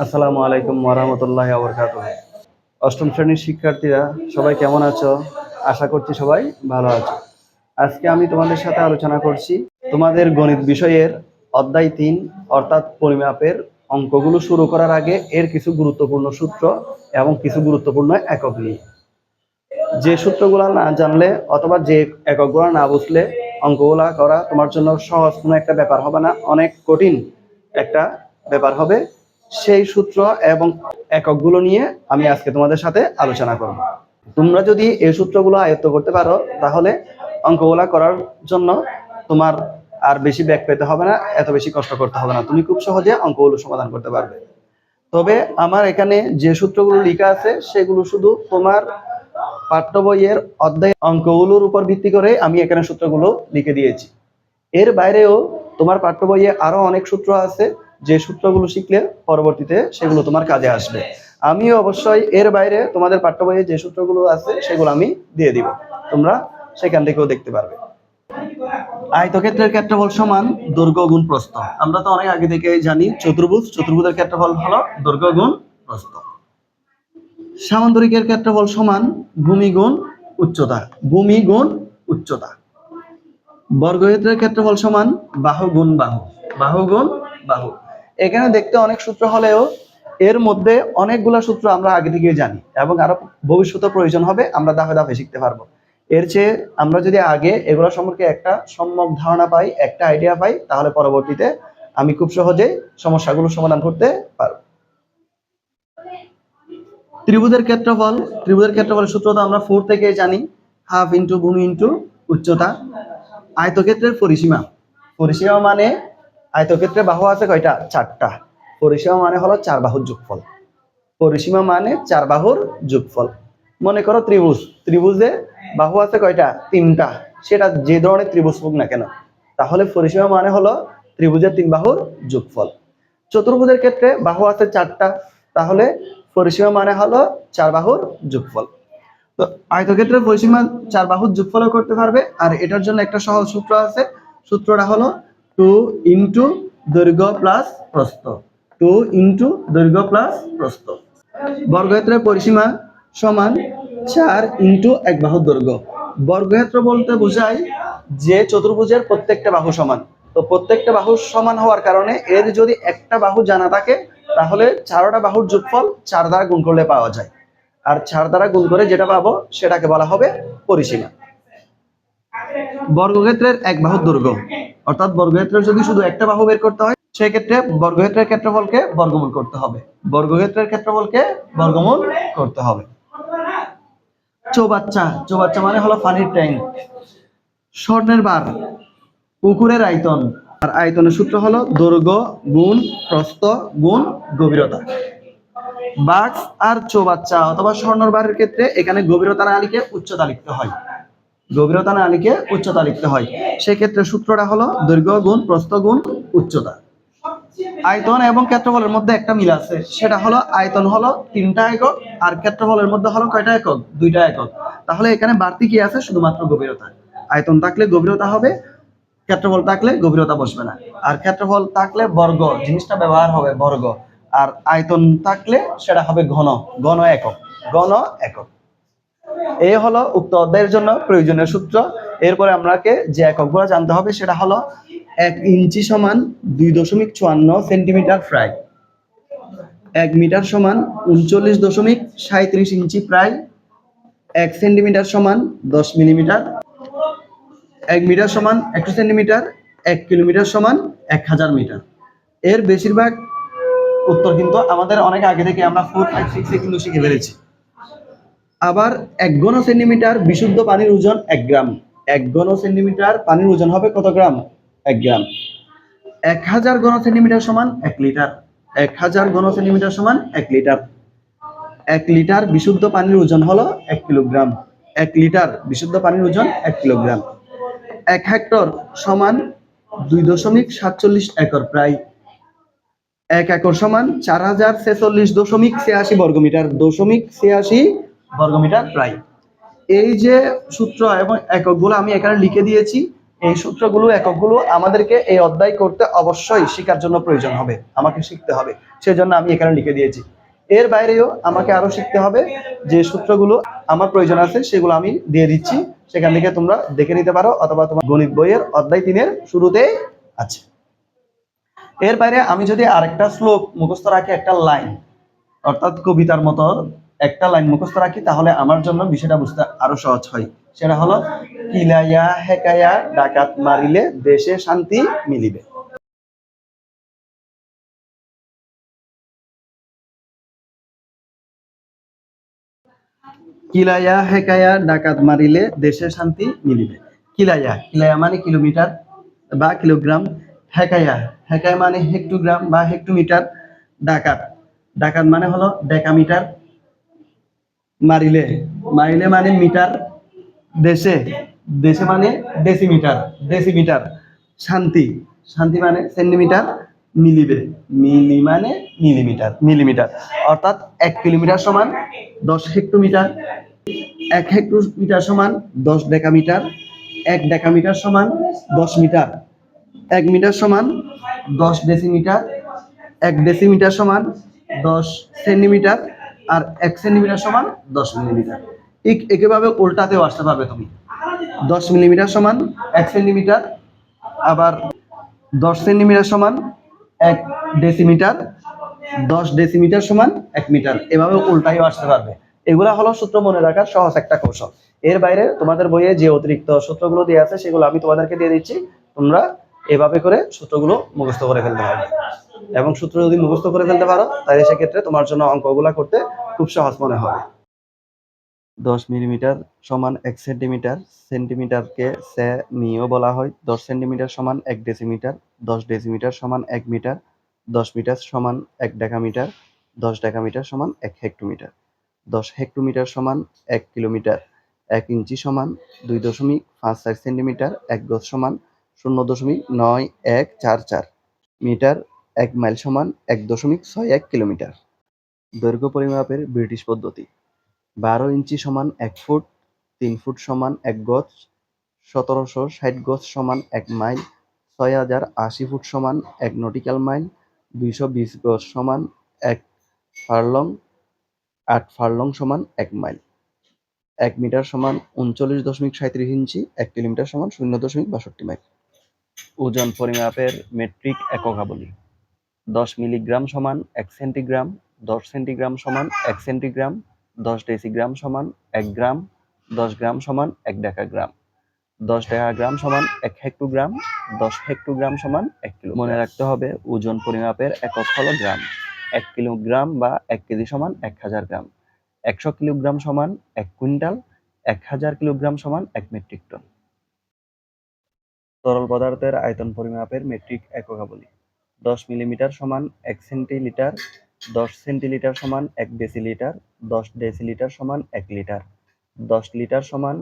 আসসালামু আলাইকুম ওয়া বারাকাতুহু। অষ্টম শ্রেণীর শিক্ষার্থীরা সবাই কেমন আছো? আশা করছি সবাই ভালো আছো। আজকে আমি তোমাদের সাথে আলোচনা করছি তোমাদের গণিত বিষয়ের অধ্যায় ৩ অর্থাৎ পরিমাপের অঙ্কগুলো শুরু করার আগে এর কিছু গুরুত্বপূর্ণ সূত্র এবং কিছু গুরুত্বপূর্ণ একক নিয়ে। যে সূত্রগুলো না জানলে অথবা যে এককগুলো না বুঝলে অঙ্কগুলা করা তোমার জন্য সহজ কোনো একটা ব্যাপার হবে না, অনেক কঠিন একটা ব্যাপার হবে। সেই সূত্র এবং এককগুলো নিয়ে আমি আজকে তোমাদের সাথে আলোচনা করব। তোমরা যদি এই সূত্রগুলো আয়ত্ত করতে পারো তাহলে অঙ্কগুলা করার জন্য তোমার আর বেশি ব্যাক পেতে হবে না, এত বেশি কষ্ট করতে হবে না, তুমি খুব সহজে অঙ্কগুলো সমাধান করতে পারবে। তবে আমার এখানে যে সূত্রগুলো লেখা আছে সেগুলো শুধু তোমার পাঠ্য বইয়ের অধ্যায় অঙ্কগুলোর উপর ভিত্তি করে আমি এখানে সূত্রগুলো লিখে দিয়েছি। এর বাইরেও তোমার পাঠ্য বইয়ে আরো অনেক সূত্র আছে, যে সূত্রগুলো শিখলে পরবর্তীতে সেগুলো তোমার কাজে আসবে। আমিও অবশ্যই এর বাইরে তোমাদের পাঠ্য বইয়ে যে সূত্রগুলো আছে সেগুলো আমি দিয়ে দিব, তোমরা সেখান থেকেও দেখতে পারবে। আয়তক্ষেত্রের ক্ষেত্রফল সমান দৈর্ঘ্য গুণ প্রস্থ। আমরা তো অনেক আগে থেকে জানি চতুর্ভুজের ক্ষেত্রফল হলো দৈর্ঘ্য গুণ প্রস্থ। সামান্তরিকের ক্ষেত্রফল সমান ভূমি গুণ উচ্চতা, ভূমি গুণ উচ্চতা। বর্গক্ষেত্রের ক্ষেত্রফল সমান বাহু গুণ বাহু, বাহু গুণ বাহু। এখানে দেখতে অনেক সূত্র হলেও এর মধ্যে অনেকগুলা সূত্র আমরা আগে থেকে জানি এবং আরো ভবিষ্যতে প্রয়োজন হবে, আমরা ধাপে ধাপে শিখতে পারবো। এর চেয়ে আমরা যদি আগে এগুলো সম্পর্কে একটা সম্যক ধারণা পাই, একটা আইডিয়া পাই, তাহলে পরবর্তীতে আমি খুব সহজে সমস্যাগুলো সমাধান করতে পারবো। ত্রিভুজের ক্ষেত্রফলের সূত্র তো আমরা 4 থেকে জানি, হাফ ইন্টু ভূমি ইন্টু উচ্চতা। আয়তক্ষেত্রের পরিসীমা মানে আয়তক্ষেত্রে বাহু আছে কয়টা? 4টা। পরিসীমা মানে হলো 4 বাহুর যোগফল। পরিসীমা মানে 4 বাহুর যোগফল। মনে করো ত্রিভুজে বাহু আছে কয়টা? 3টা। সেটা যে ধরনের ত্রিভুজ হোক না কেন, তাহলে পরিসীমা মানে হলো ত্রিভুজের 3 বাহুর যোগফল। চতুর্ভুজের ক্ষেত্রে বাহু আছে 4টা, তাহলে পরিসীমা মানে হলো 4 বাহুর যোগফল। তো আয়তক্ষেত্রের পরিসীমা 4 বাহুর যোগফল করতে পারবে। আর এটার জন্য একটা সহজ সূত্র আছে, সূত্রটা হলো 2 ইন্টু দৈর্ঘ্য প্লাস প্রস্থ, 2 ইন্টু দৈর্ঘ্য প্লাস প্রস্থ। বর্গক্ষেত্রের পরিসীমা সমান 4 ইন্টু 1 বাহুর দৈর্ঘ্য। বর্গক্ষেত্র বলতে বোঝায় যে চতুর্ভুজের প্রত্যেকটা বাহু সমান। তো প্রত্যেকটা বাহু সমান হওয়ার কারণে এর যদি একটা বাহু জানা থাকে তাহলে 4টা বাহুর যোগফল 4 দ্বারা গুণ করলে পাওয়া যায়, আর 4 দ্বারা গুণ করে যেটা পাবো সেটাকে বলা হবে পরিসীমা। বর্গক্ষেত্রের 1 বাহুর দৈর্ঘ্য, অর্থাৎ বর্গক্ষেত্রের যদি শুধু একটা বাহু বের করতে হয় সেক্ষেত্রে বর্গক্ষেত্রের ক্ষেত্রফলকে বর্গমূল করতে হবে, বর্গক্ষেত্রের ক্ষেত্রফলকে বর্গমূল করতে হবে। চৌবাচ্চা মানে হলো পানির ট্যাঙ্ক। স্বর্ণের বার, পুকুরের আয়তন। আর আয়তনের সূত্র হলো দৈর্ঘ্য গুণ প্রস্থ গুণ গভীরতা। বাক্স আর চৌবাচ্চা অথবা স্বর্ণের বারের ক্ষেত্রে এখানে গভীরতা না লিখে উচ্চতা লিখতে হয়, গভীরতা না লিখে উচ্চতা লিখতে হয়। সেক্ষেত্রে সূত্রটা হলো দৈর্ঘ্য গুণ প্রস্থ গুণ উচ্চতা। আয়তন এবং ক্ষেত্রফলের মধ্যে একটা মিল আছে, সেটা হলো আয়তন হলো 3টা একক আর ক্ষেত্রফলের মধ্যে হলো কয়টা একক? 2টা একক। তাহলে এখানে বাড়তি কি আছে? শুধুমাত্র গভীরতা। আয়তন থাকলে গভীরতা হবে, ক্ষেত্রফল থাকলে গভীরতা বসবে না। আর ক্ষেত্রফল থাকলে বর্গ জিনিসটা ব্যবহার হবে, বর্গ। আর আয়তন থাকলে সেটা হবে ঘন, ঘন একক, ঘন একক। এই হলো উক্ত অধ্যায়ের জন্য প্রয়োজনীয় সূত্র। এরপরে আমাকে যে এককগুলো জানতে হবে সেটা হলো 1 ইঞ্চি সমান 2.54 সেন্টিমিটার প্রায়, 1 মিটার সমান 39.37 ইঞ্চি প্রায়, 1 সেন্টিমিটার সমান 10 মিলিমিটার, 1 মিটার সমান 100 সেন্টিমিটার, 1 কিলোমিটার সমান 1000 মিটার। এর বেশিরভাগ উত্তর কিন্তু আমাদের অনেক আগে থেকে আমরা 4, 5, 6 কিন্তু শিখে ফেলেছি। আবার 1 ঘন সেন্টিমিটার বিশুদ্ধ পানির ওজন 1 গ্রাম। 1 ঘন সেন্টিমিটার পানির ওজন হবে কত গ্রাম? 1 গ্রাম। 1000 ঘন সেন্টিমিটার সমান 1 লিটার। 1000 ঘন সেন্টিমিটার সমান 1 লিটার। 1 লিটার বিশুদ্ধ পানির ওজন হলো 1 কিলোগ্রাম। 1 লিটার বিশুদ্ধ পানির ওজন 1 কিলোগ্রাম। 1 হেক্টর সমান 2.47 একর প্রায়। 1 একর সমান 4046.86 বর্গমিটার, 86 বর্গমিটার প্রায়। এই যে সূত্র এবং এককগুলো আমি এখানে লিখে দিয়েছি, এই সূত্রগুলো এককগুলো আমাদেরকে এই অধ্যায় করতে অবশ্যই শেখার জন্য প্রয়োজন হবে, আমাকে শিখতে হবে, সেজন্য আমি এখানে লিখে দিয়েছি। এর বাইরেও আমাকে আরো শিখতে হবে, যে সূত্রগুলো আমার প্রয়োজন আছে সেগুলো আমি দিয়ে দিচ্ছি, সেখান থেকে তোমরা দেখে নিতে পারো, অথবা তোমার গণিত বইয়ের অধ্যায় 3-এর শুরুতেই আছে। এর বাইরে আমি যদি আরেকটা শ্লোক মুখস্থ রাখি, একটা লাইন, অর্থাৎ কবিতার মতো একটা লাইন মুখস্থ রাখি, তাহলে আমার জন্য বিষয়টা বুঝতে আরো সহজ হয়। সেটা হলো, কিলাইয়া হেকায়া ডাকাত মারিলে দেশে শান্তি মিলিবে। কিলাইয়া হেকায়া ডাকাত মারিলে দেশে শান্তি মিলিবে। কিলাইয়া, কিলাইয়া মানে কিলোমিটার বা কিলোগ্রাম। হেকায়া, হেকায়া মানে হেক্টোগ্রাম বা হেক্টোমিটার। ডাকাত, ডাকাত মানে হলো ডেকামিটার। মারিলে, মারিলে মানে মিটার। দেশে, দেশে মানে ডেসিমিটার, ডেসিমিটার। শান্তি, শান্তি মানে সেন্টিমিটার। মিলিবে, মিলি মানে মিলিমিটার, মিলিমিটার। অর্থাৎ 1 কিলোমিটার সমান 10 হেক্টোমিটার, 1 হেক্টোমিটার সমান 10 ডেকামিটার, 1 ডেকামিটার সমান 10 মিটার, 1 মিটার সমান 10 ডেসিমিটার, 1 ডেসিমিটার সমান 10 সেন্টিমিটার, আর 1 সেন্টিমিটার সমান 10 মিলিমিটার। ঠিক একইভাবে উল্টাতেও আসতে পারবে তুমি। 10 মিলিমিটার সমান 1 সেন্টিমিটার, আবার 10 সেন্টিমিটার সমান 1 ডেসিমিটার, 10 ডেসিমিটার সমান 1 মিটার। এভাবে উল্টাইও আসতে পারবে। এগুলা হলো সূত্র মনে রাখার সহজ একটা কৌশল। এর বাইরে তোমাদের বইয়ে যে অতিরিক্ত সূত্রগুলো দিয়ে আছে সেগুলো আমি তোমাদেরকে দিয়ে দিচ্ছি, তোমরা এভাবে করে সূত্রগুলো মুখস্থ করে ফেলতে পারবে। এবং সূত্র যদি মুখস্থ করে ফেলতে পারো, তাহলে সেক্ষেত্রে তোমার জন্য অঙ্কগুলা করতে খুব সহজ মনে হবে। 10 মিলিমিটার সমান 1 সেন্টিমিটার, সেন্টিমিটারকে সেমিও বলা হয়। 10 সেন্টিমিটার সমান 1 ডেসিমিটার, 10 ডেসিমিটার সমান 1 মিটার, 10 মিটার সমান 1 ডেকামিটার, 10 ডেকামিটার সমান 1 হেক্টোমিটার, 10 হেক্টোমিটার সমান 1 কিলোমিটার, 1 ইঞ্চি সমান 2.54 সেন্টিমিটার, 1 গজ সমান 0.9144 মিটার, 1 মাইল সমান 1.61 কিলোমিটার। দৈর্ঘ্য পরিমাপের ব্রিটিশ পদ্ধতি: 12 ইঞ্চি সমান 1 ফুট, 3 ফুট সমান 1 গজ, 1760 গজ সমান 1 মাইল, 6080 ফুট সমান 1 নটিক্যাল মাইল, 220 গজ সমান 1 ফার্লং, 8 ফার্লং সমান 1 মাইল। 1 মিটার সমান 39.37 ইঞ্চি, 1 কিলোমিটার সমান 0.62 মাইল। ওজন পরিমাপের মেট্রিক এককাবলী: 10 মিলিগ্রাম সমান 1 সেন্টিগ্রাম, 10 সেন্টিগ্রাম সমান 1 সেন্টিগ্রাম, 10 ডেসিগ্রাম সমান 1 গ্রাম, 10 গ্রাম সমান 1 ডেকাগ্রাম, 10 ডেকাগ্রাম সমান 1 হেক্টোগ্রাম, 10 হেক্টোগ্রাম সমান 1 কিলো। মনে রাখতে হবে, ওজন পরিমাপের একক হলো গ্রাম। 1 কিলোগ্রাম বা 1 কেজি সমান 1000 গ্রাম, 100 কিলোগ্রাম সমান 1 কুইন্টাল, 1000 কিলোগ্রাম সমান 1 মেট্রিক টন। তরল পদার্থের আয়তন পরিমাপের মেট্রিক এককাবলী: 10 মিলিমিটার সমান 1 সেন্টিলিটার, 10 সেন্টিলিটার সমান 1 ডেসিলিটার, 10 ডেসিলিটার সমান 1 লিটার, 10 লিটার সমান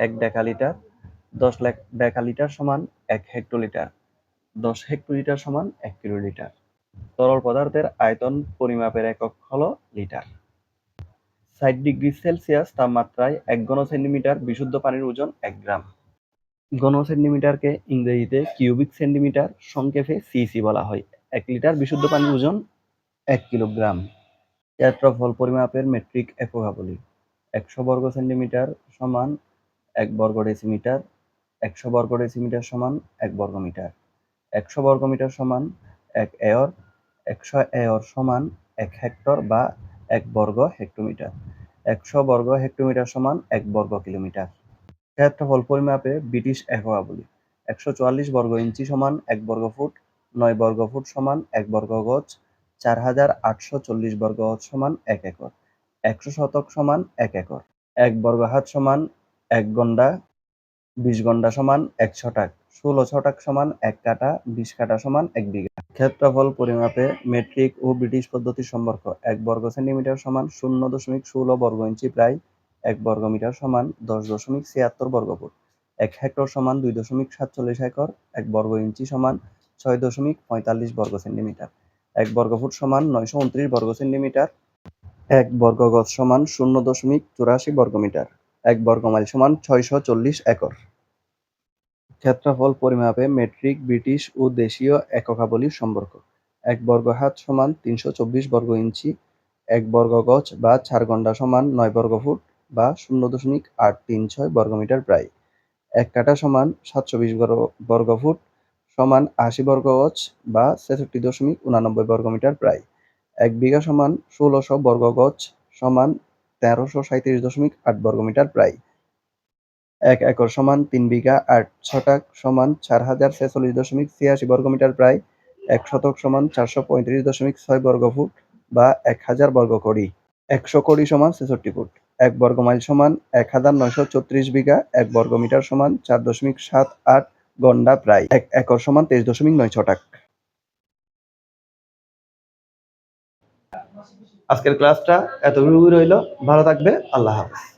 1 ডেকালিটার, 10 ডেকালিটার সমান 1 হেক্টোলিটার, 10 হেক্টোলিটার সমান 1 কিলোলিটার। তরল পদার্থের আয়তন পরিমাপের একক হলো লিটার। 60 ডিগ্রি সেলসিয়াস তাপমাত্রায় 1 ঘন সেন্টিমিটার বিশুদ্ধ পানির ওজন 1 গ্রাম। ঘন সেন্টিমিটারকে ইংরেজিতে কিউবিক সেন্টিমিটার, সংক্ষেপে সিসি বলা হয়। 1 লিটার বিশুদ্ধ পানির ওজন 1 কিলোগ্রাম। ক্ষেত্রফল পরিমাপের মেট্রিক এককাবলী: 100 বর্গ সেন্টিমিটার সমান 1 বর্গ ডেসিমিটার, 100 বর্গ ডেসিমিটার সমান 1 বর্গমিটার, 100 বর্গমিটার সমান 1 একর, 100 একর সমান 1 হেক্টর বা 1 বর্গ হেক্টোমিটার, 100 বর্গ হেক্টোমিটার সমান 1 বর্গ কিলোমিটার। ক্ষেত্রফল পরিমাপে ব্রিটিশ এককাবলী: 144 বর্গ ইঞ্চি সমান 1 বর্গফুট, 9 বর্গফুট সমান 1 বর্গগজ, 4840 বর্গগজ সমান 1 একর, 100 শতক সমান 1 একর, 1 বর্গহাত সমান 1 গন্ডা, 20 গন্ডা সমান 1 ছটাক, 16 ছটাক সমান 1 কাঠা, 20 কাঠা সমান 1 বিঘা। ক্ষেত্রফল পরিমাপে মেট্রিক ও ব্রিটিশ পদ্ধতির সম্পর্ক: 1 বর্গ সেন্টিমিটার সমান 0.16 বর্গ ইঞ্চি, প্রায় 1 বর্গমিটার সমান 10.76 বর্গফুট, 1 হেক্টর সমান 2.47 একর, 1 বর্গ ইঞ্চি সমান 6.45 বর্গ সেন্টিমিটার, 1 বর্গফুট সমান 929 বর্গ সেন্টিমিটার, 1 বর্গগজ সমান 0.84 বর্গমিটার, 1 বর্গমাইল সমান 640 একর। ক্ষেত্রফল পরিমাপে মেট্রিক, ব্রিটিশ ও দেশীয় এককাবলির সম্পর্ক। ১ বর্গ হাত সমান ৩২৪ বর্গ ইঞ্চি, ১ বর্গ গজ বা ৪ ঘন্টা সমান ৯ বর্গ ফুট বা ০.৮৩৬ বর্গমিটার প্রায়। ১ কাঠা সমান ৭২০ বর্গ ফুট সমান ৮০ বর্গ গজ বা ৬৬.৮৯ বর্গমিটার প্রায়। ১ বিঘা সমান ১৬০০ বর্গ গজ সমান ১৩৩৭.৮ বর্গমিটার প্রায়। ১ একর সমান ৩ বিঘা ৮ ছটাক সমান ৪০৪৬.৮৬ বর্গমিটার প্রায়। ১ শতক সমান ৪৩৫.৬ বর্গ ফুট বা ১০০০ বর্গ কড়ি। ১০০ কড়ি সমান ৬৬ ফুট। ১ বর্গ মাইল সমান ১৯৩৪ বিঘা। ১ বর্গ মিটার সমান ৪.৭৮ গন্ডা প্রায়। ১ একর সমান ২৩.৯ ছটাক। আজকের ক্লাসটা এতটুকুই রইল। ভালো থাকবে। আল্লাহ হাফেজ।